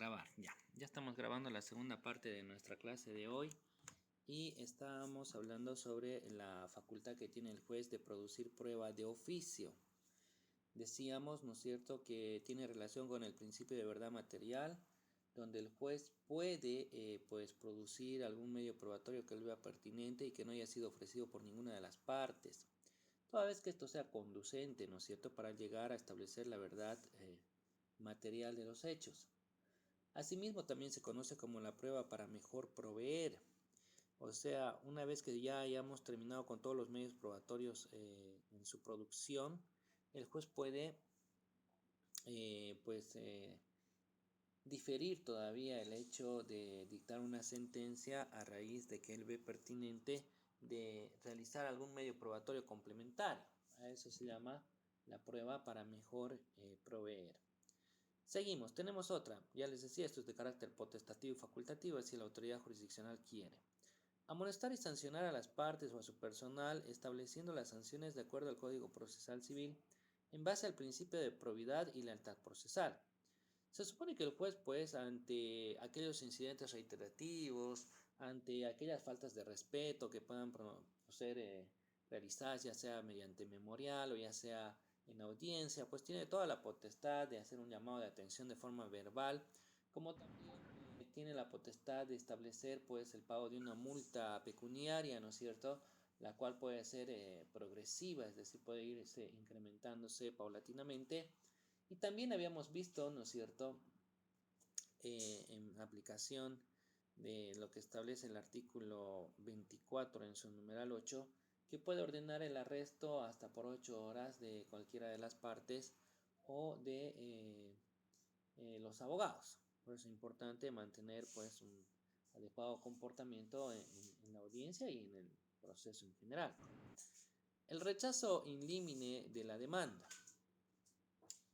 grabar. Ya estamos grabando la segunda parte de nuestra clase de hoy y estábamos hablando sobre la facultad que tiene el juez de producir prueba de oficio. Decíamos, ¿no es cierto?, que tiene relación con el principio de verdad material, donde el juez puede producir algún medio probatorio que él vea pertinente y que no haya sido ofrecido por ninguna de las partes, toda vez que esto sea conducente, ¿no es cierto?, para llegar a establecer la verdad material de los hechos. Asimismo, también se conoce como la prueba para mejor proveer. O sea, una vez que ya hayamos terminado con todos los medios probatorios en su producción, el juez puede diferir todavía el hecho de dictar una sentencia a raíz de que él ve pertinente de realizar algún medio probatorio complementario. A eso se llama la prueba para mejor proveer. Seguimos, tenemos otra. Ya les decía, esto es de carácter potestativo y facultativo, es si la autoridad jurisdiccional quiere. Amonestar y sancionar a las partes o a su personal, estableciendo las sanciones de acuerdo al Código Procesal Civil, en base al principio de probidad y lealtad procesal. Se supone que el juez, ante aquellos incidentes reiterativos, ante aquellas faltas de respeto que puedan ser realizadas, ya sea mediante memorial o ya sea en audiencia, pues tiene toda la potestad de hacer un llamado de atención de forma verbal, como también tiene la potestad de establecer pues el pago de una multa pecuniaria, ¿no es cierto?, la cual puede ser progresiva, es decir, puede irse incrementándose paulatinamente. Y también habíamos visto, ¿no es cierto?, en aplicación de lo que establece el artículo 24 en su numeral 8, que puede ordenar el arresto hasta por 8 horas de cualquiera de las partes o de los abogados. Por eso es importante mantener pues un adecuado comportamiento en la audiencia y en el proceso en general. El rechazo in limine de la demanda.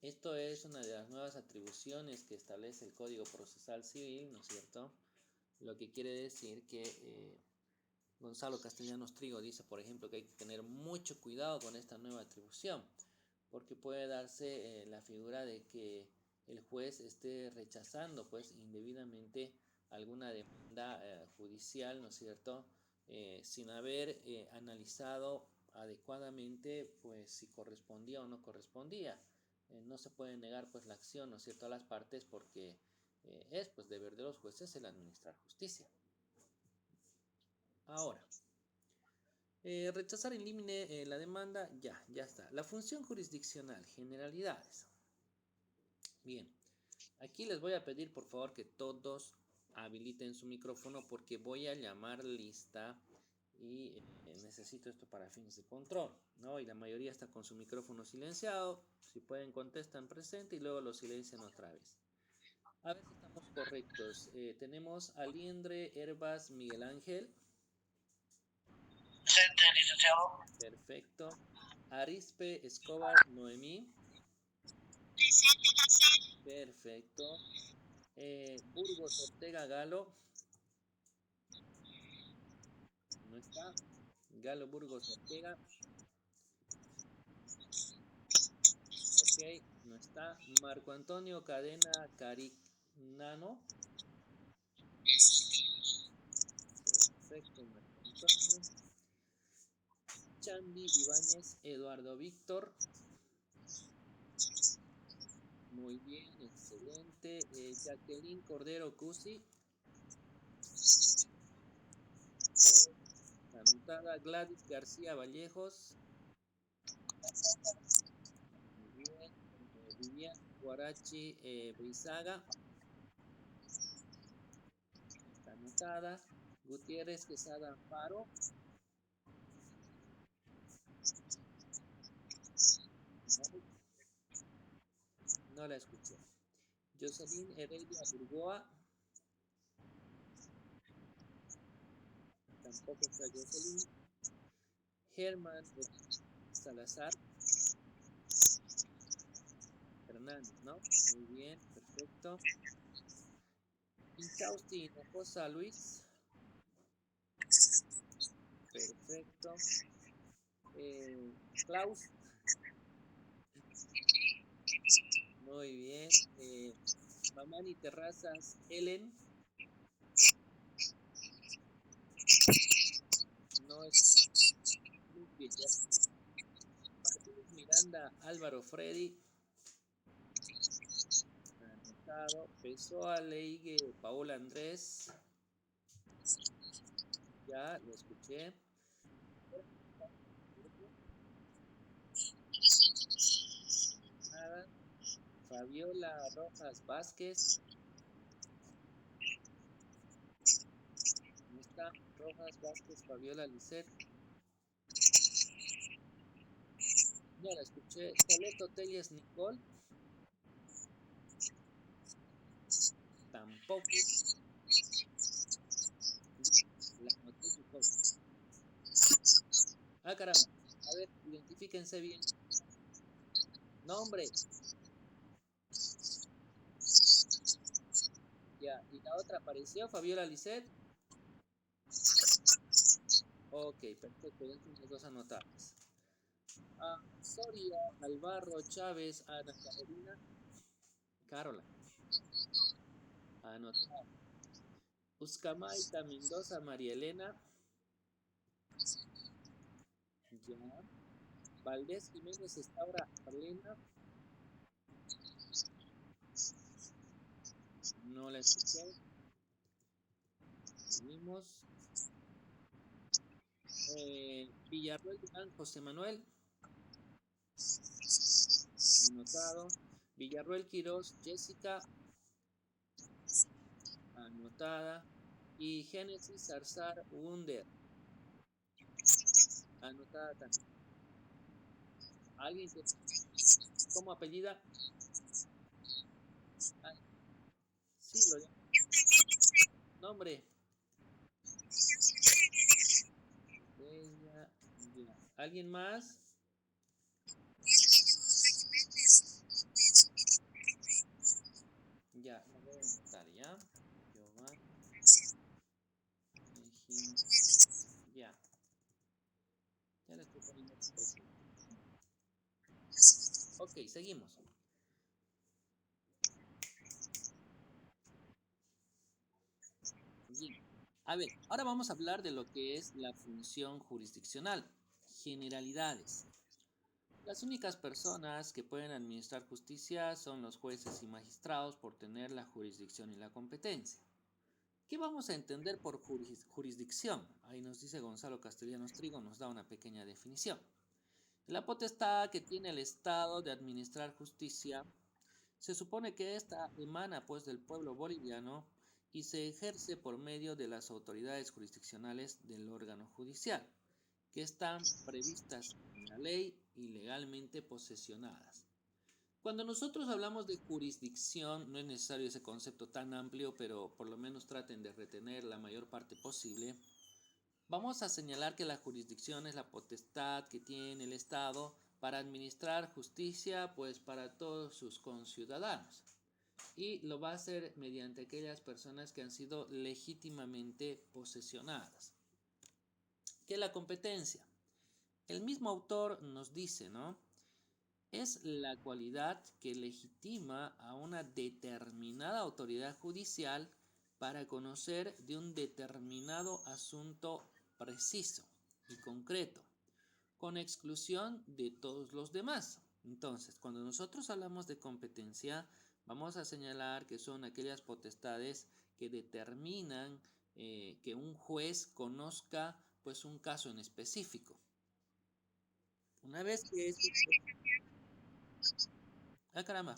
Esto es una de las nuevas atribuciones que establece el Código Procesal Civil, ¿no es cierto? Lo que quiere decir que Gonzalo Castellanos Trigo dice, por ejemplo, que hay que tener mucho cuidado con esta nueva atribución, porque puede darse la figura de que el juez esté rechazando pues indebidamente alguna demanda judicial, ¿no es cierto?, sin haber analizado adecuadamente pues si correspondía o no correspondía. No se puede negar pues la acción, ¿no es cierto?, a las partes, porque es pues deber de los jueces el administrar justicia. Ahora, rechazar in limine la demanda, ya está. La función jurisdiccional, generalidades. Bien, aquí les voy a pedir por favor que todos habiliten su micrófono porque voy a llamar lista y necesito esto para fines de control, ¿no? Y la mayoría está con su micrófono silenciado. Si pueden, contestan presente y luego lo silencian otra vez. A ver si estamos correctos. Tenemos a Liendre Herbas Miguel Ángel. Presente, licenciado. Perfecto. Arispe Escobar Noemí. Perfecto. Burgos Ortega Galo. No está. Galo Burgos Ortega. Ok, no está. Marco Antonio Cadena Carignano. Perfecto, Marco Antonio. Chandy Ibáñez Eduardo Víctor. Muy bien, excelente. Jacqueline Cordero Cusi. Anotada. Gladys García Vallejos. Muy bien. Vivian Guarachi Brizaga. Está anotada. Gutiérrez Quesada Amparo. No la escuché. Jocelyn Heredia Burgoa. Tampoco está Jocelyn. Germán Salazar Hernández, ¿no? Muy bien, perfecto. Inchausti Hinojosa Luis. Perfecto. Klaus. Muy bien. Mamani Terrazas, Ellen. No es Luque, ya. Martínez Miranda, Álvaro Freddy. Anotado. Pessoa Leigue, Paola Andrés. Ya, lo escuché. Nada. Fabiola Rojas Vázquez. ¿Cómo está? Rojas Vázquez, Fabiola Lisset. Ya la escuché. Coleto Telles Nicole. Tampoco. La noté Nicole. Ah, caramba. A ver, identifíquense bien. Nombre. Ya. ¿Y la otra apareció? Fabiola Lisset. Ok, perfecto. Ya son las dos anotadas. Soria, Alvarro, Chávez, Ana Carolina. Carola. Anotada. Uscamaita, Mendoza, María Elena. Ya. Valdés Jiménez, Estaura, Arlena. No la escuché. Seguimos. Villarroel Durán, José Manuel. Anotado. Villarroel Quirós, Jessica. Anotada. Y Génesis Zarzar Wunder. Anotada también. ¿Alguien que como apellida? Ah, sí, lo llamo. Nombre. Bella, ya. ¿Alguien más? Ya, lo voy a anotar, ¿ya? Giovanni, Mejín, ya. Ya le estoy poniendo expresión. Ok, seguimos. Bien. A ver, ahora vamos a hablar de lo que es la función jurisdiccional. Generalidades. Las únicas personas que pueden administrar justicia son los jueces y magistrados por tener la jurisdicción y la competencia. ¿Qué vamos a entender por jurisdicción? Ahí nos dice Gonzalo Castellanos Trigo, nos da una pequeña definición. La potestad que tiene el Estado de administrar justicia se supone que esta emana pues del pueblo boliviano y se ejerce por medio de las autoridades jurisdiccionales del órgano judicial, que están previstas en la ley y legalmente posesionadas. Cuando nosotros hablamos de jurisdicción, no es necesario ese concepto tan amplio, pero por lo menos traten de retener la mayor parte posible. Vamos a señalar que la jurisdicción es la potestad que tiene el Estado para administrar justicia pues para todos sus conciudadanos y lo va a hacer mediante aquellas personas que han sido legítimamente posesionadas. ¿Qué es la competencia? El mismo autor nos dice, ¿no? Es la cualidad que legitima a una determinada autoridad judicial para conocer de un determinado asunto preciso y concreto, con exclusión de todos los demás. Entonces, cuando nosotros hablamos de competencia, vamos a señalar que son aquellas potestades que determinan que un juez conozca pues un caso en específico. Una vez que es... Ah, caramba.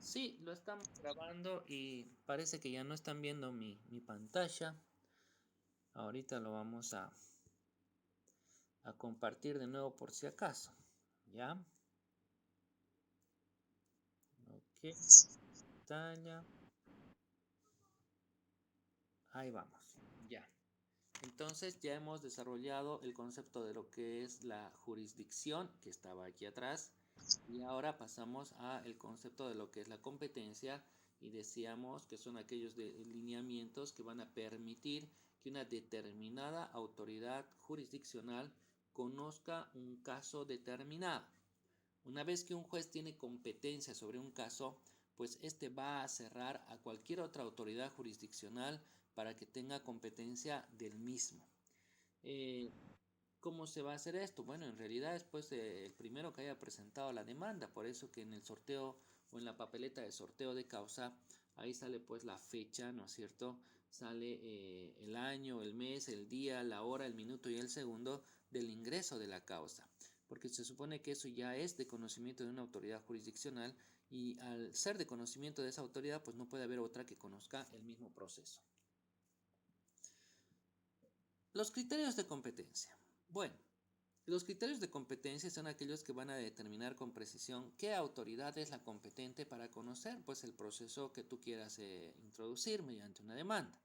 Sí, lo estamos grabando y parece que ya no están viendo mi pantalla. Ahorita lo vamos a compartir de nuevo por si acaso. ¿Ya? Ok. Pantalla. Ahí vamos. Ya. Entonces ya hemos desarrollado el concepto de lo que es la jurisdicción, que estaba aquí atrás. Y ahora pasamos al concepto de lo que es la competencia y decíamos que son aquellos lineamientos que van a permitir que una determinada autoridad jurisdiccional conozca un caso determinado, Una vez que un juez tiene competencia sobre un caso, pues este va a cerrar a cualquier otra autoridad jurisdiccional para que tenga competencia del mismo. ¿Cómo se va a hacer esto? Bueno, en realidad es pues el primero que haya presentado la demanda, por eso que en el sorteo o en la papeleta de sorteo de causa, ahí sale pues la fecha, ¿no es cierto? Sale el año, el mes, el día, la hora, el minuto y el segundo del ingreso de la causa, porque se supone que eso ya es de conocimiento de una autoridad jurisdiccional y al ser de conocimiento de esa autoridad, pues no puede haber otra que conozca el mismo proceso. Los criterios de competencia. Bueno, los criterios de competencia son aquellos que van a determinar con precisión qué autoridad es la competente para conocer pues, el proceso que tú quieras introducir mediante una demanda.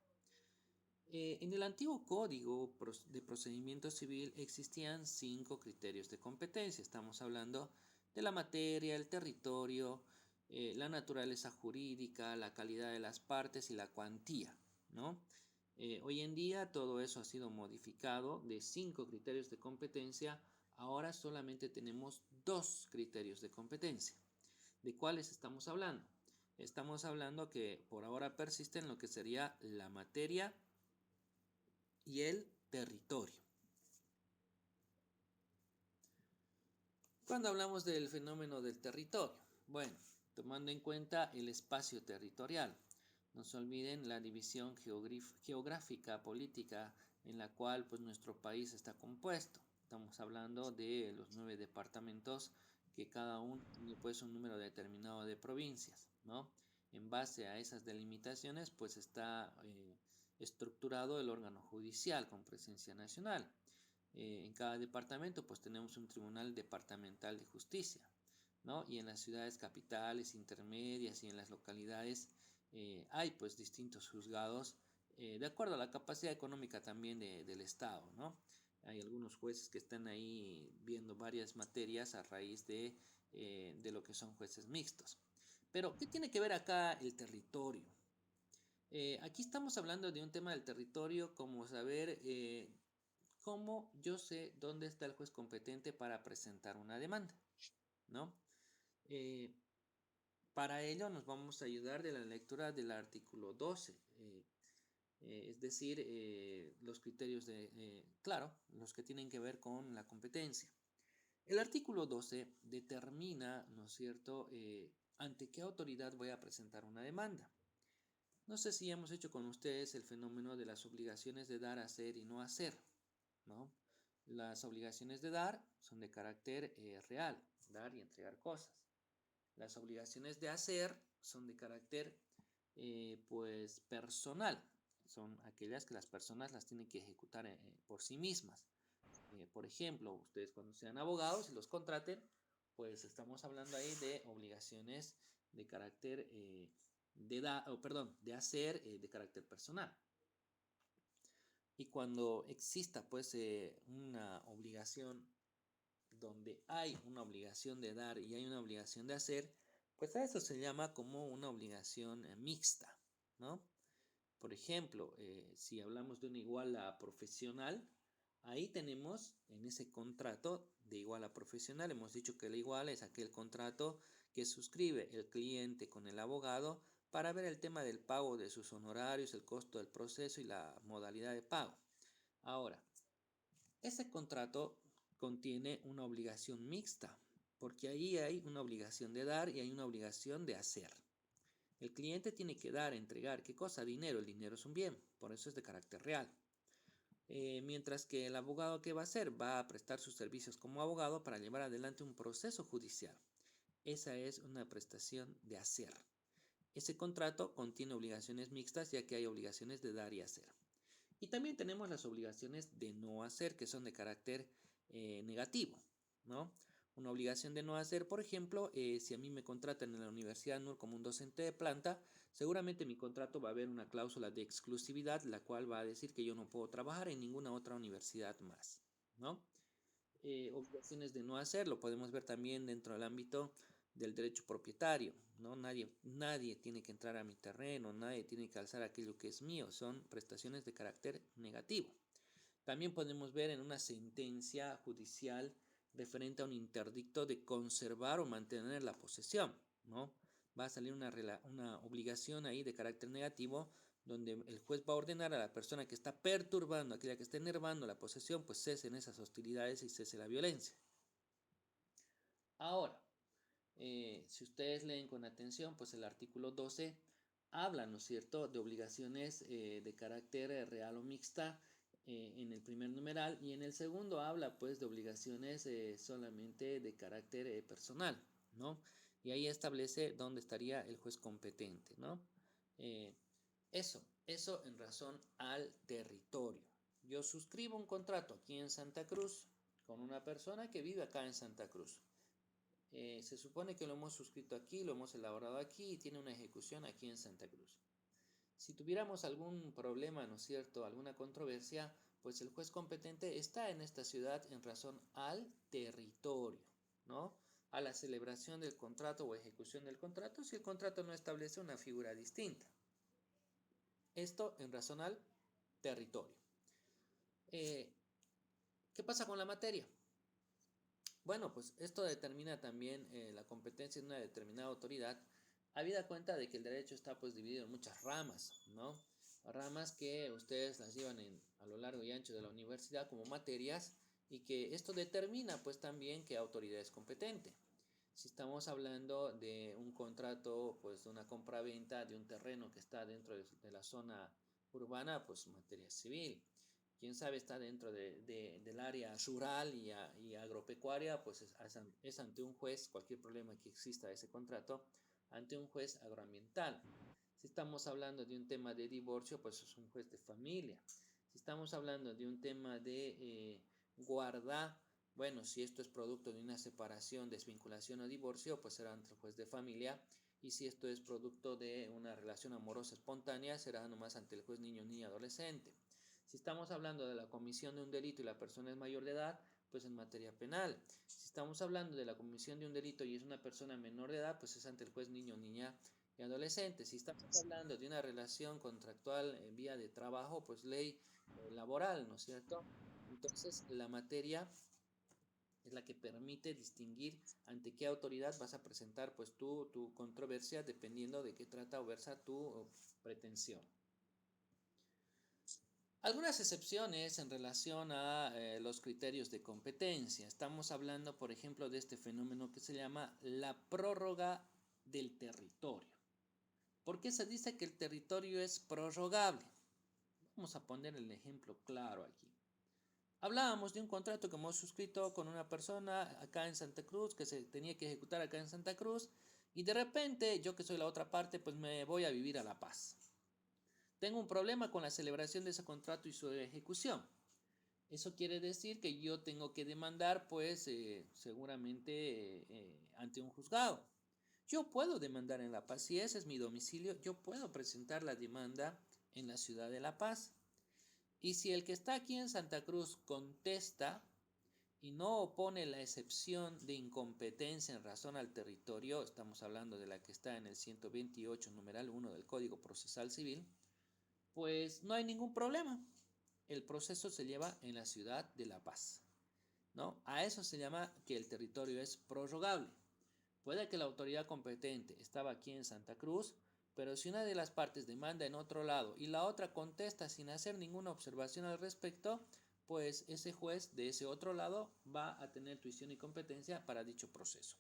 En el antiguo Código de Procedimiento Civil existían 5 criterios de competencia. Estamos hablando de la materia, el territorio, la naturaleza jurídica, la calidad de las partes y la cuantía, ¿no? Hoy en día todo eso ha sido modificado de 5 criterios de competencia. Ahora solamente tenemos 2 criterios de competencia. ¿De cuáles estamos hablando? Estamos hablando que por ahora persisten lo que sería la materia y el territorio. Cuando hablamos del fenómeno del territorio, bueno, tomando en cuenta el espacio territorial, no se olviden la división geográfica, política, en la cual pues, nuestro país está compuesto. Estamos hablando de los 9 departamentos que cada uno tiene pues, un número determinado de provincias, ¿no? En base a esas delimitaciones, pues está estructurado el órgano judicial con presencia nacional. En cada departamento pues tenemos un tribunal departamental de justicia, ¿no? Y en las ciudades capitales, intermedias y en las localidades hay pues distintos juzgados de acuerdo a la capacidad económica también del Estado, ¿no? Hay algunos jueces que están ahí viendo varias materias a raíz de lo que son jueces mixtos. Pero, ¿qué tiene que ver acá el territorio? Aquí estamos hablando de un tema del territorio como saber cómo yo sé dónde está el juez competente para presentar una demanda, ¿no? Eh, para ello nos vamos a ayudar de la lectura del artículo 12, es decir, los criterios claro, los que tienen que ver con la competencia. El artículo 12 determina, ¿no es cierto?, ante qué autoridad voy a presentar una demanda. No sé si hemos hecho con ustedes el fenómeno de las obligaciones de dar, hacer y no hacer, ¿no? Las obligaciones de dar son de carácter real, dar y entregar cosas. Las obligaciones de hacer son de carácter pues personal, son aquellas que las personas las tienen que ejecutar por sí mismas. Por ejemplo, ustedes cuando sean abogados y los contraten, pues estamos hablando ahí de obligaciones de carácter de hacer de carácter personal. Y cuando exista pues una obligación donde hay una obligación de dar y hay una obligación de hacer, pues a eso se llama como una obligación mixta, ¿no? Por ejemplo, si hablamos de una iguala profesional, ahí tenemos en ese contrato de iguala profesional, hemos dicho que la iguala es aquel contrato que suscribe el cliente con el abogado para ver el tema del pago de sus honorarios, el costo del proceso y la modalidad de pago. Ahora, ese contrato contiene una obligación mixta, porque ahí hay una obligación de dar y hay una obligación de hacer. El cliente tiene que dar, entregar, ¿qué cosa? Dinero. El dinero es un bien, por eso es de carácter real. Mientras que el abogado, ¿qué va a hacer? Va a prestar sus servicios como abogado para llevar adelante un proceso judicial. Esa es una prestación de hacer. Ese contrato contiene obligaciones mixtas, ya que hay obligaciones de dar y hacer. Y también tenemos las obligaciones de no hacer, que son de carácter negativo, ¿no? Una obligación de no hacer, por ejemplo, si a mí me contratan en la Universidad NUR como un docente de planta, seguramente en mi contrato va a haber una cláusula de exclusividad, la cual va a decir que yo no puedo trabajar en ninguna otra universidad más, ¿no? Obligaciones de no hacer, lo podemos ver también dentro del ámbito del derecho propietario, ¿no? Nadie tiene que entrar a mi terreno, nadie tiene que alzar aquello que es mío, son prestaciones de carácter negativo. También podemos ver en una sentencia judicial referente a un interdicto de conservar o mantener la posesión, ¿no? Va a salir una obligación ahí de carácter negativo, donde el juez va a ordenar a la persona que está perturbando, aquella que está enervando la posesión, pues cesen esas hostilidades y cese la violencia. Ahora, si ustedes leen con atención, pues el artículo 12 habla, ¿no es cierto?, de obligaciones de carácter real o mixta en el primer numeral, y en el segundo habla pues de obligaciones solamente de carácter personal, ¿no? Y ahí establece dónde estaría el juez competente, ¿no? Eh, eso en razón al territorio. Yo suscribo un contrato aquí en Santa Cruz con una persona que vive acá en Santa Cruz. Se supone que lo hemos suscrito aquí, lo hemos elaborado aquí y tiene una ejecución aquí en Santa Cruz. Si tuviéramos algún problema, ¿no es cierto?, alguna controversia, pues el juez competente está en esta ciudad en razón al territorio, ¿no? A la celebración del contrato o ejecución del contrato, si el contrato no establece una figura distinta. Esto en razón al territorio. ¿Qué pasa con la materia? Bueno, pues esto determina también la competencia de una determinada autoridad, habida cuenta de que el derecho está pues dividido en muchas ramas, ¿no? Ramas que ustedes las llevan a lo largo y ancho de la universidad como materias, y que esto determina pues también qué autoridad es competente. Si estamos hablando de un contrato, pues de una compra-venta de un terreno que está dentro de la zona urbana, pues materia civil. Quién sabe está dentro del área rural y agropecuaria, pues es ante un juez, cualquier problema que exista de ese contrato, ante un juez agroambiental. Si estamos hablando de un tema de divorcio, pues es un juez de familia. Si estamos hablando de un tema de guarda, bueno, si esto es producto de una separación, desvinculación o divorcio, pues será ante el juez de familia. Y si esto es producto de una relación amorosa espontánea, será nomás ante el juez niño, niña, adolescente. Si estamos hablando de la comisión de un delito y la persona es mayor de edad, pues en materia penal. Si estamos hablando de la comisión de un delito y es una persona menor de edad, pues es ante el juez niño, niña y adolescente. Si estamos hablando de una relación contractual en vía de trabajo, pues ley laboral, ¿no es cierto? Entonces, la materia es la que permite distinguir ante qué autoridad vas a presentar pues tu controversia, dependiendo de qué trata o versa tu pretensión. Algunas excepciones en relación a los criterios de competencia. Estamos hablando, por ejemplo, de este fenómeno que se llama la prórroga del territorio. ¿Por qué se dice que el territorio es prorrogable? Vamos a poner el ejemplo claro aquí. Hablábamos de un contrato que hemos suscrito con una persona acá en Santa Cruz, que se tenía que ejecutar acá en Santa Cruz, y de repente yo, que soy la otra parte, pues me voy a vivir a La Paz. Tengo un problema con la celebración de ese contrato y su ejecución. Eso quiere decir que yo tengo que demandar, pues, seguramente ante un juzgado. Yo puedo demandar en La Paz. Si ese es mi domicilio, yo puedo presentar la demanda en la ciudad de La Paz. Y si el que está aquí en Santa Cruz contesta y no opone la excepción de incompetencia en razón al territorio, estamos hablando de la que está en el 128, numeral 1 del Código Procesal Civil, pues no hay ningún problema. El proceso se lleva en la ciudad de La Paz, ¿no? A eso se llama que el territorio es prorrogable. Puede que la autoridad competente estaba aquí en Santa Cruz, pero si una de las partes demanda en otro lado y la otra contesta sin hacer ninguna observación al respecto, pues ese juez de ese otro lado va a tener tuición y competencia para dicho proceso.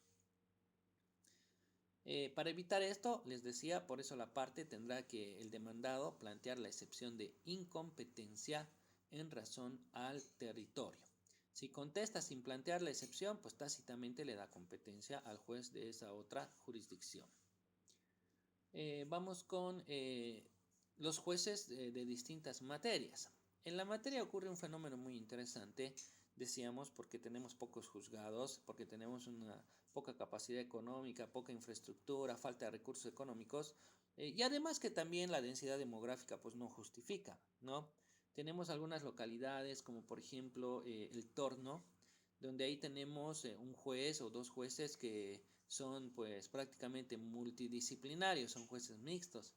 Para evitar esto, les decía, por eso la parte tendrá que el demandado plantear la excepción de incompetencia en razón al territorio. Si contesta sin plantear la excepción, pues tácitamente le da competencia al juez de esa otra jurisdicción. Vamos con los jueces de distintas materias. En la materia ocurre un fenómeno muy interesante, decíamos, porque tenemos pocos juzgados, porque tenemos una poca capacidad económica, poca infraestructura, falta de recursos económicos, y además que también la densidad demográfica pues no justifica, ¿no? Tenemos algunas localidades como por ejemplo El Torno, donde ahí tenemos un juez o dos jueces que son pues prácticamente multidisciplinarios, son jueces mixtos.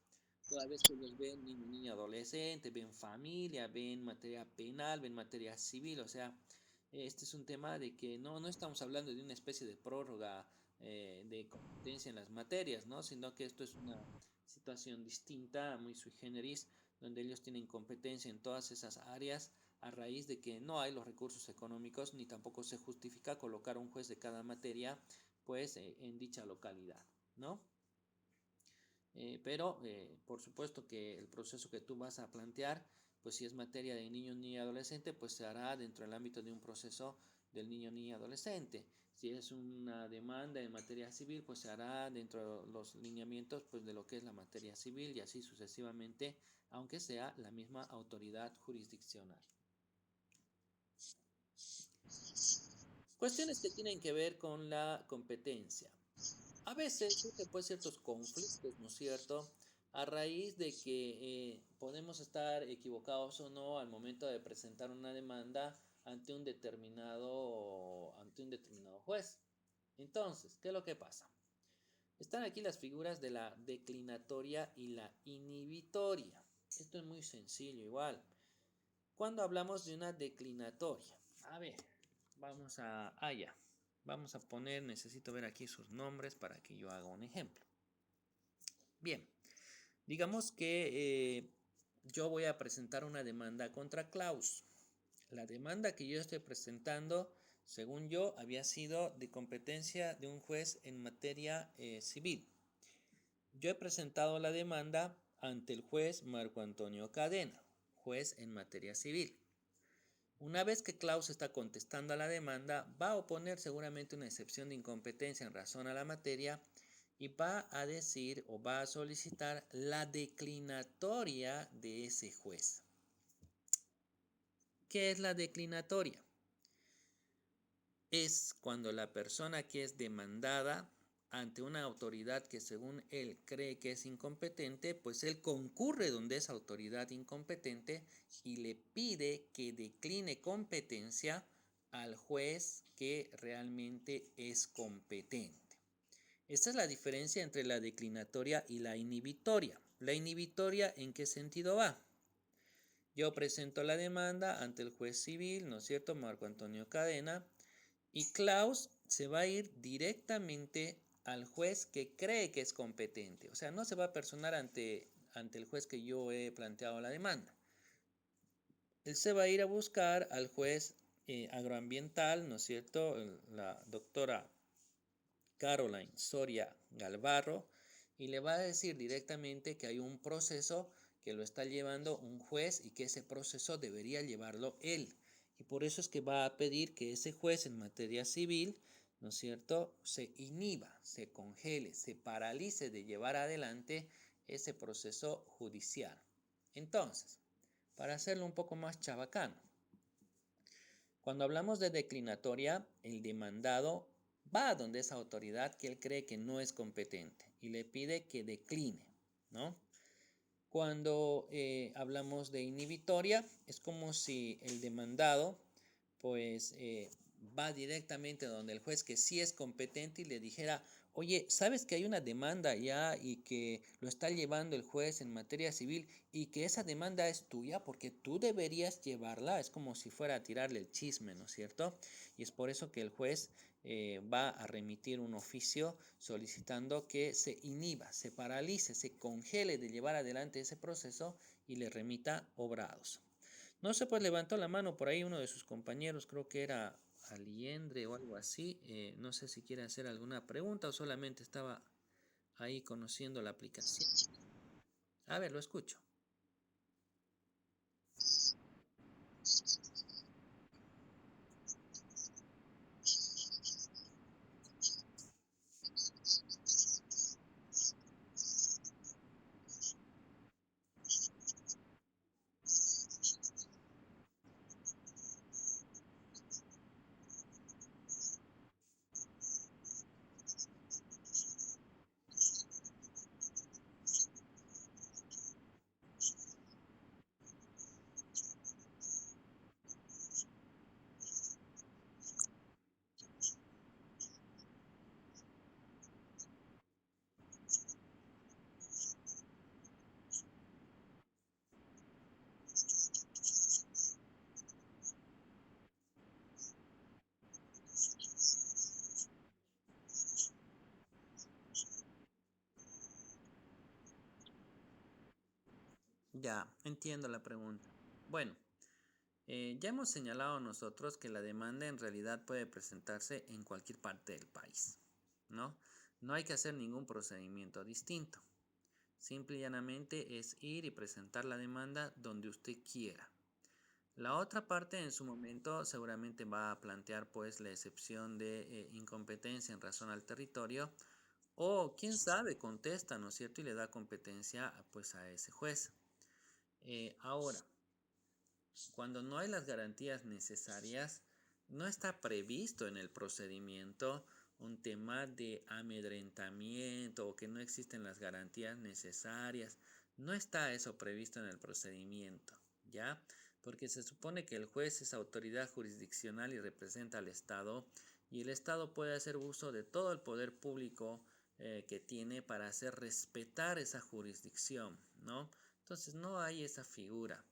Toda vez que ellos ven niño, niña, adolescente, ven familia, ven materia penal, ven materia civil, o sea, este es un tema de que no estamos hablando de una especie de prórroga de competencia en las materias, ¿no? Sino que esto es una situación distinta, muy sui generis, donde ellos tienen competencia en todas esas áreas a raíz de que no hay los recursos económicos ni tampoco se justifica colocar un juez de cada materia pues en dicha localidad, ¿no? Pero por supuesto que el proceso que tú vas a plantear, pues si es materia de niño, niña y adolescente, pues se hará dentro del ámbito de un proceso del niño, niña y adolescente. Si es una demanda en materia civil, pues se hará dentro de los lineamientos pues, de lo que es la materia civil y así sucesivamente, aunque sea la misma autoridad jurisdiccional. Cuestiones que tienen que ver con la competencia. A veces surgen pues ciertos conflictos, ¿no es cierto? A raíz de que podemos estar equivocados o no al momento de presentar una demanda ante un determinado juez. Entonces, ¿qué es lo que pasa? Están aquí las figuras de la declinatoria y la inhibitoria. Esto es muy sencillo igual. Cuando hablamos de una declinatoria, a ver, allá. Vamos a poner, necesito ver aquí sus nombres para que yo haga un ejemplo. Bien, digamos que yo voy a presentar una demanda contra Klaus. La demanda que yo estoy presentando, según yo, había sido de competencia de un juez en materia civil. Yo he presentado la demanda ante el juez Marco Antonio Cadena, juez en materia civil. Una vez que Klaus está contestando a la demanda, va a oponer seguramente una excepción de incompetencia en razón a la materia y va a decir o va a solicitar la declinatoria de ese juez. ¿Qué es la declinatoria? Es cuando la persona que es demandada ante una autoridad que según él cree que es incompetente, pues él concurre donde esa autoridad incompetente y le pide que decline competencia al juez que realmente es competente. Esta es la diferencia entre la declinatoria y la inhibitoria. La inhibitoria, ¿en qué sentido va? Yo presento la demanda ante el juez civil, ¿no es cierto?, Marco Antonio Cadena, y Klaus se va a ir directamente al juez que cree que es competente. O sea, no se va a personar ante el juez que yo he planteado la demanda. Él se va a ir a buscar al juez agroambiental, ¿no es cierto?, la doctora Caroline Soria Galvarro, y le va a decir directamente que hay un proceso que lo está llevando un juez y que ese proceso debería llevarlo él. Y por eso es que va a pedir que ese juez en materia civil, ¿no es cierto?, se inhiba, se congele, se paralice de llevar adelante ese proceso judicial. Entonces, para hacerlo un poco más chabacano, cuando hablamos de declinatoria, el demandado va a donde esa autoridad que él cree que no es competente y le pide que decline, ¿no? Cuando hablamos de inhibitoria, es como si el demandado pues va directamente donde el juez que sí es competente y le dijera, oye, ¿sabes que hay una demanda ya y que lo está llevando el juez en materia civil y que esa demanda es tuya porque tú deberías llevarla? Es como si fuera a tirarle el chisme, ¿no es cierto? Y es por eso que el juez va a remitir un oficio solicitando que se inhiba, se paralice, se congele de llevar adelante ese proceso y le remita obrados. No sé, pues levantó la mano por ahí uno de sus compañeros, creo que era Aliendre o algo así. No sé si quiere hacer alguna pregunta o solamente estaba ahí conociendo la aplicación. A ver, lo escucho. Ya, entiendo la pregunta. Bueno, ya hemos señalado nosotros que la demanda en realidad puede presentarse en cualquier parte del país, ¿no? No hay que hacer ningún procedimiento distinto. Simple y llanamente es ir y presentar la demanda donde usted quiera. La otra parte en su momento seguramente va a plantear pues la excepción de incompetencia en razón al territorio o quién sabe contesta, ¿no es cierto? Y le da competencia pues a ese juez. Ahora, cuando no hay las garantías necesarias, no está previsto en el procedimiento un tema de amedrentamiento o que no existen las garantías necesarias. No está eso previsto en el procedimiento, ¿ya? Porque se supone que el juez es autoridad jurisdiccional y representa al Estado y el Estado puede hacer uso de todo el poder público que tiene para hacer respetar esa jurisdicción, ¿no? Entonces no hay esa figura.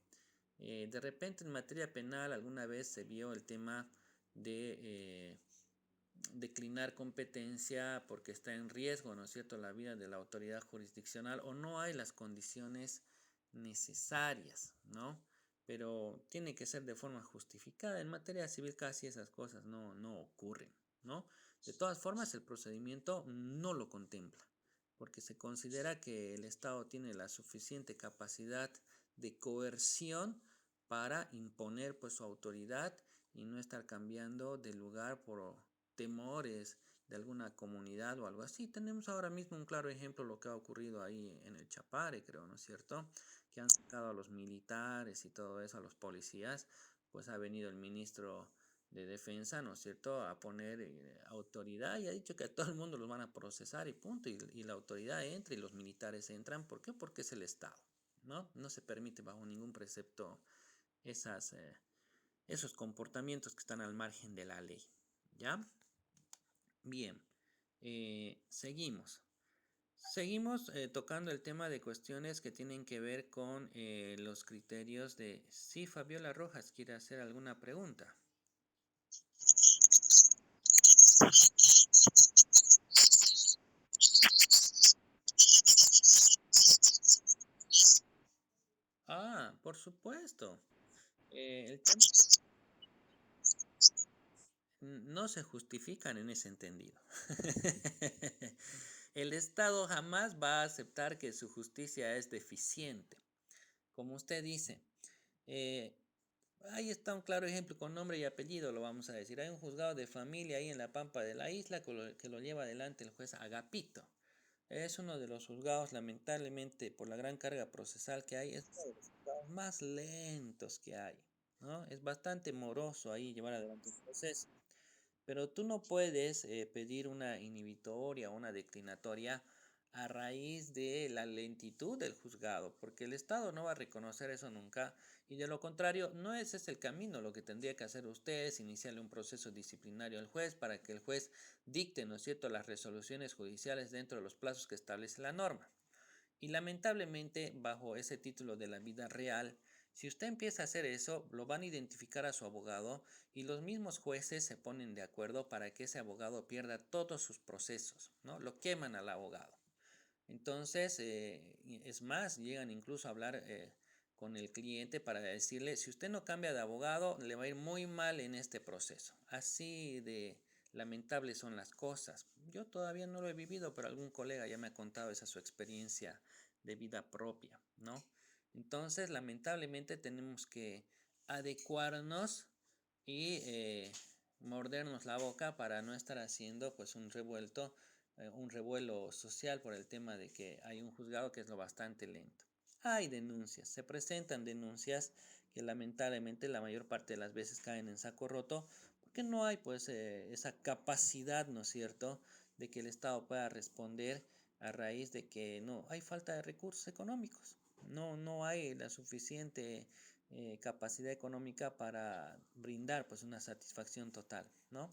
De repente en materia penal alguna vez se vio el tema de declinar competencia porque está en riesgo, ¿no es cierto?, la vida de la autoridad jurisdiccional o no hay las condiciones necesarias, ¿no? Pero tiene que ser de forma justificada. En materia civil casi esas cosas no ocurren, ¿no? De todas formas, el procedimiento no lo contempla, porque se considera que el Estado tiene la suficiente capacidad de coerción para imponer pues su autoridad y no estar cambiando de lugar por temores de alguna comunidad o algo así. Tenemos ahora mismo un claro ejemplo de lo que ha ocurrido ahí en el Chapare, creo, ¿no es cierto? Que han sacado a los militares y todo eso, a los policías, pues ha venido el ministro de Defensa, ¿no es cierto?, a poner autoridad y ha dicho que a todo el mundo los van a procesar y punto, y la autoridad entra y los militares entran. ¿Por qué? Porque es el Estado, ¿no? No se permite bajo ningún precepto esas, esos comportamientos que están al margen de la ley, ¿ya? Bien, seguimos. Seguimos tocando el tema de cuestiones que tienen que ver con los criterios de si Fabiola Rojas quiere hacer alguna pregunta. Ah, por supuesto. El tema no se justifican en ese entendido. El Estado jamás va a aceptar que su justicia es deficiente. Como usted dice, eh, ahí está un claro ejemplo con nombre y apellido, lo vamos a decir. Hay un juzgado de familia ahí en la Pampa de la Isla que lo lleva adelante el juez Agapito. Es uno de los juzgados, lamentablemente, por la gran carga procesal que hay, es uno de los juzgados más lentos que hay, ¿no? Es bastante moroso ahí llevar adelante un proceso. Pero tú no puedes pedir una inhibitoria o una declinatoria a raíz de la lentitud del juzgado, porque el Estado no va a reconocer eso nunca y de lo contrario, no ese es el camino. Lo que tendría que hacer usted es iniciarle un proceso disciplinario al juez para que el juez dicte, ¿no es cierto?, las resoluciones judiciales dentro de los plazos que establece la norma. Y lamentablemente, bajo ese título de la vida real, si usted empieza a hacer eso, lo van a identificar a su abogado y los mismos jueces se ponen de acuerdo para que ese abogado pierda todos sus procesos, ¿no? Lo queman al abogado. Entonces, es más, llegan incluso a hablar con el cliente para decirle, si usted no cambia de abogado, le va a ir muy mal en este proceso. Así de lamentables son las cosas. Yo todavía no lo he vivido, pero algún colega ya me ha contado esa su experiencia de vida propia, ¿no? Entonces, lamentablemente tenemos que adecuarnos y mordernos la boca para no estar haciendo pues un revuelo social por el tema de que hay un juzgado que es lo bastante lento. Hay denuncias, se presentan denuncias que lamentablemente la mayor parte de las veces caen en saco roto porque no hay pues esa capacidad, ¿no es cierto?, de que el Estado pueda responder a raíz de que no hay falta de recursos económicos. No hay la suficiente capacidad económica para brindar pues una satisfacción total, ¿no?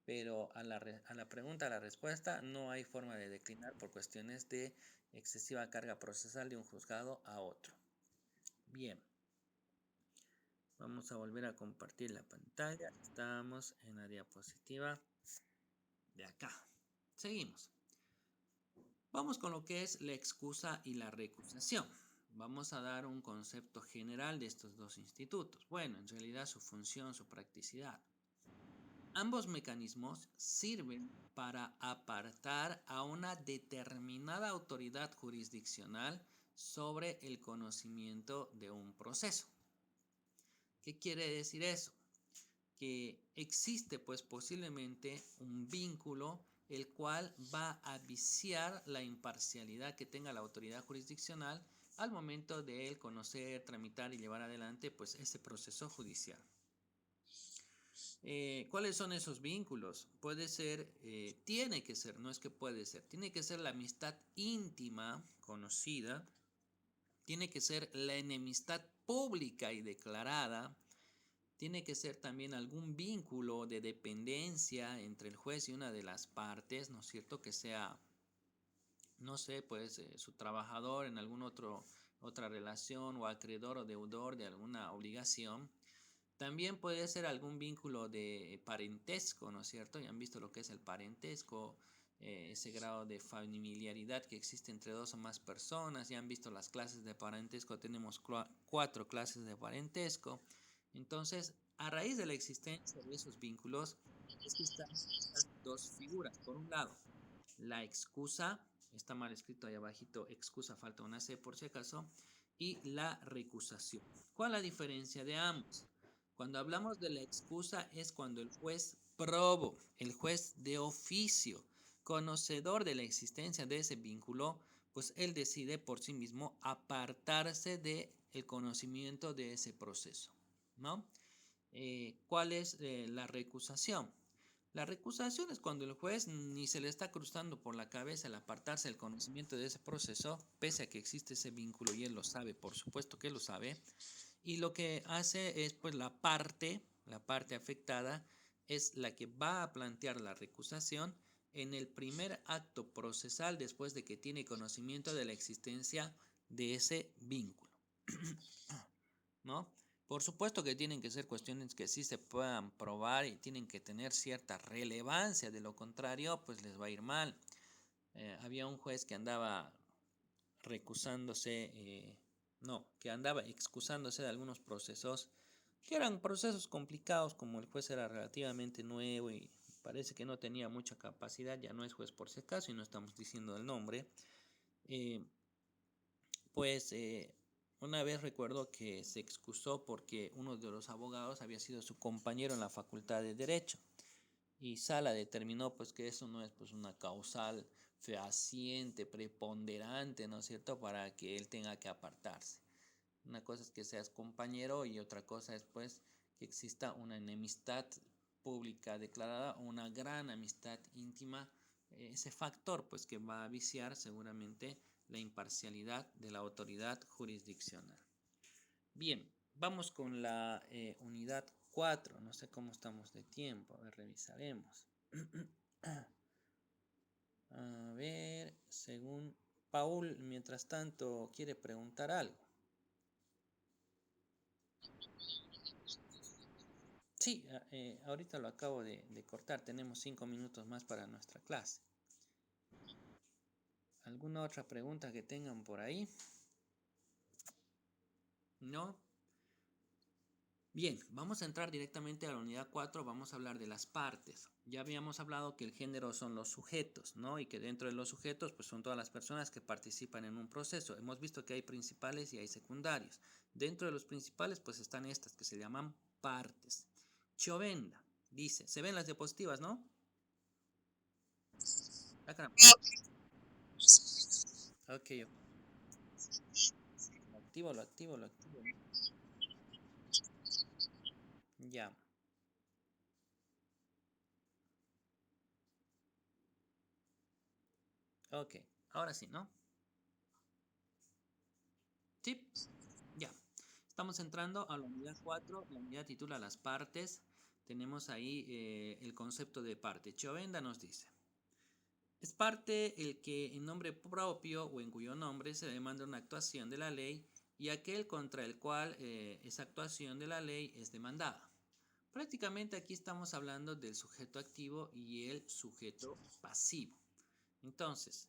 Pero a la pregunta, a la respuesta, no hay forma de declinar por cuestiones de excesiva carga procesal de un juzgado a otro. Bien, vamos a volver a compartir la pantalla. Estamos en la diapositiva de acá. Seguimos. Vamos con lo que es la excusa y la recusación. vamos a dar un concepto general de estos dos institutos. Bueno, en realidad su función, su practicidad. Ambos mecanismos sirven para apartar a una determinada autoridad jurisdiccional sobre el conocimiento de un proceso. ¿Qué quiere decir eso? Que existe pues posiblemente un vínculo el cual va a viciar la imparcialidad que tenga la autoridad jurisdiccional al momento de él conocer, tramitar y llevar adelante pues ese proceso judicial. ¿Cuáles son esos vínculos? Puede ser, tiene que ser, no es que puede ser, tiene que ser la amistad íntima, conocida, tiene que ser la enemistad pública y declarada, tiene que ser también algún vínculo de dependencia entre el juez y una de las partes, ¿no es cierto? Que sea, no sé, pues su trabajador en alguna otra relación o acreedor o deudor de alguna obligación. También puede ser algún vínculo de parentesco, ¿no es cierto? Ya han visto lo que es el parentesco, ese grado de familiaridad que existe entre dos o más personas. Ya han visto las clases de parentesco, tenemos 4 clases de parentesco. Entonces, a raíz de la existencia de esos vínculos, existen estas dos figuras. Por un lado, la excusa, está mal escrito ahí abajito, excusa, falta una C por si acaso, y la recusación. ¿Cuál es la diferencia de ambos? Cuando hablamos de la excusa es cuando el juez probo, el juez de oficio, conocedor de la existencia de ese vínculo, pues él decide por sí mismo apartarse del conocimiento de ese proceso, ¿no? ¿Cuál es la recusación? La recusación es cuando el juez ni se le está cruzando por la cabeza el apartarse del conocimiento de ese proceso, pese a que existe ese vínculo y él lo sabe, por supuesto que lo sabe, y lo que hace es pues la parte afectada es la que va a plantear la recusación en el primer acto procesal después de que tiene conocimiento de la existencia de ese vínculo, ¿no? Por supuesto que tienen que ser cuestiones que sí se puedan probar y tienen que tener cierta relevancia, de lo contrario, pues les va a ir mal. Había un juez que andaba recusándose, que andaba excusándose de algunos procesos que eran procesos complicados, como el juez era relativamente nuevo y parece que no tenía mucha capacidad, ya no es juez por si acaso y no estamos diciendo el nombre. Una vez recuerdo que se excusó porque uno de los abogados había sido su compañero en la Facultad de Derecho y Sala determinó pues que eso no es pues una causal fehaciente, preponderante, ¿no es cierto?, para que él tenga que apartarse. Una cosa es que seas compañero y otra cosa es pues que exista una enemistad pública declarada o una gran amistad íntima, ese factor pues que va a viciar seguramente la imparcialidad de la autoridad jurisdiccional. Bien, vamos con la unidad 4. No sé cómo estamos de tiempo. A ver, revisaremos. A ver, según Paul, mientras tanto, quiere preguntar algo. Sí, ahorita lo acabo de cortar. Tenemos 5 minutos más para nuestra clase. ¿Alguna otra pregunta que tengan por ahí? ¿No? Bien, vamos a entrar directamente a la unidad 4, vamos a hablar de las partes. Ya habíamos hablado que el género son los sujetos, ¿no? Y que dentro de los sujetos pues son todas las personas que participan en un proceso. Hemos visto que hay principales y hay secundarios. Dentro de los principales pues están estas que se llaman partes. Chovenda dice, se ven las diapositivas, ¿no? Ah, caramba. Ok, lo activo. Ya. Ok, ahora sí, ¿no? Sí, ya. Estamos entrando a la unidad 4, la unidad titula Las partes. Tenemos ahí el concepto de parte. Chovenda nos dice, es parte el que en nombre propio o en cuyo nombre se demanda una actuación de la ley y aquel contra el cual esa actuación de la ley es demandada. Prácticamente aquí estamos hablando del sujeto activo y el sujeto pasivo. Entonces,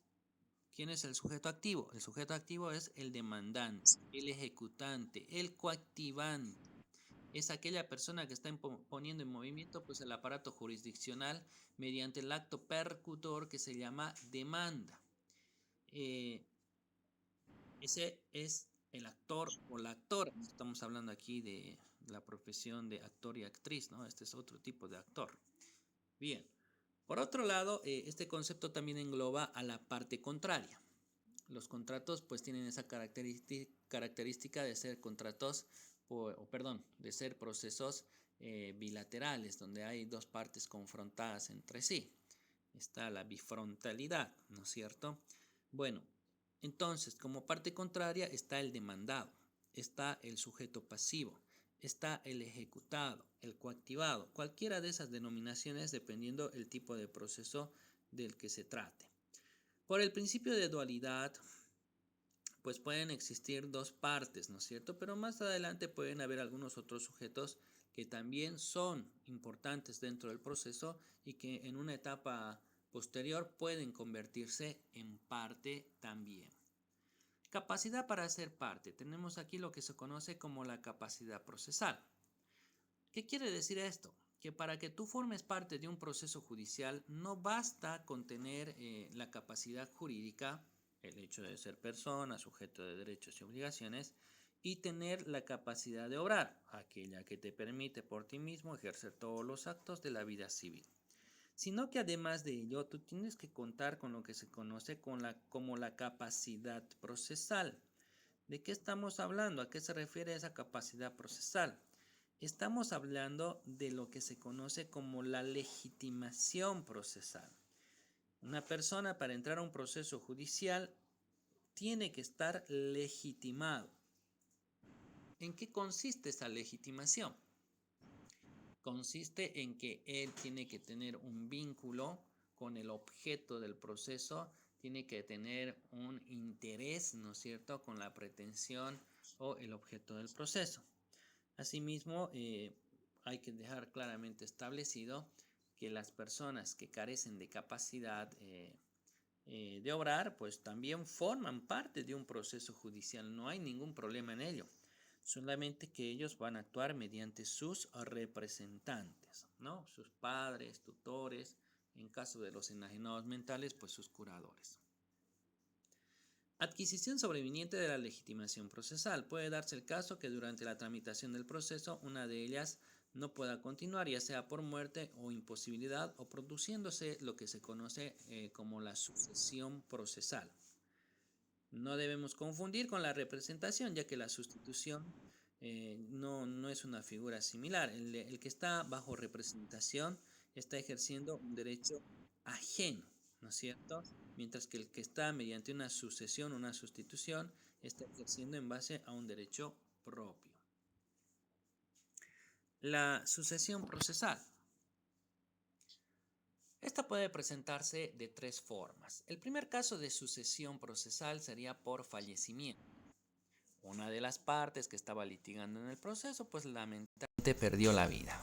¿Quién es el sujeto activo? El sujeto activo es el demandante, el ejecutante, el coactivante. Es aquella persona que está poniendo en movimiento pues, el aparato jurisdiccional mediante el acto percutor que se llama demanda. Ese es el actor o la actora. Estamos hablando aquí de la profesión de actor y actriz, ¿no? Este es otro tipo de actor. Bien. Por otro lado, este concepto también engloba a la parte contraria. Los contratos pues tienen esa característica de ser contratos, de ser procesos bilaterales, donde hay dos partes confrontadas entre sí. Está la bifrontalidad, ¿no es cierto? Bueno, entonces, como parte contraria está el demandado, está el sujeto pasivo, está el ejecutado, el coactivado, cualquiera de esas denominaciones dependiendo el tipo de proceso del que se trate. Por el principio de dualidad, pues pueden existir dos partes, ¿no es cierto? Pero más adelante pueden haber algunos otros sujetos que también son importantes dentro del proceso y que en una etapa posterior pueden convertirse en parte también. Capacidad para ser parte. Tenemos aquí lo que se conoce como la capacidad procesal. ¿Qué quiere decir esto? Que para que tú formes parte de un proceso judicial no basta con tener la capacidad jurídica, el hecho de ser persona, sujeto de derechos y obligaciones, y tener la capacidad de obrar, aquella que te permite por ti mismo ejercer todos los actos de la vida civil. Sino que además de ello, tú tienes que contar con lo que se conoce como la capacidad procesal. ¿De qué estamos hablando? ¿A qué se refiere esa capacidad procesal? Estamos hablando de lo que se conoce como la legitimación procesal. Una persona para entrar a un proceso judicial tiene que estar legitimado. ¿En qué consiste esa legitimación? Consiste en que él tiene que tener un vínculo con el objeto del proceso, tiene que tener un interés, ¿no es cierto?, con la pretensión o el objeto del proceso. Asimismo, hay que dejar claramente establecido que las personas que carecen de capacidad de obrar, pues también forman parte de un proceso judicial. No hay ningún problema en ello. Solamente que ellos van a actuar mediante sus representantes, ¿no? Sus padres, tutores, en caso de los enajenados mentales, pues sus curadores. Adquisición sobreviniente de la legitimación procesal. Puede darse el caso que durante la tramitación del proceso una de ellas no pueda continuar, ya sea por muerte o imposibilidad o produciéndose lo que se conoce como la sucesión procesal. No debemos confundir con la representación, ya que la sustitución no es una figura similar. El que está bajo representación está ejerciendo un derecho ajeno, ¿no es cierto? Mientras que el que está mediante una sucesión, una sustitución, está ejerciendo en base a un derecho propio. La sucesión procesal. Esta puede presentarse de tres formas. El primer caso de sucesión procesal sería por fallecimiento. Una de las partes que estaba litigando en el proceso, pues lamentablemente perdió la vida.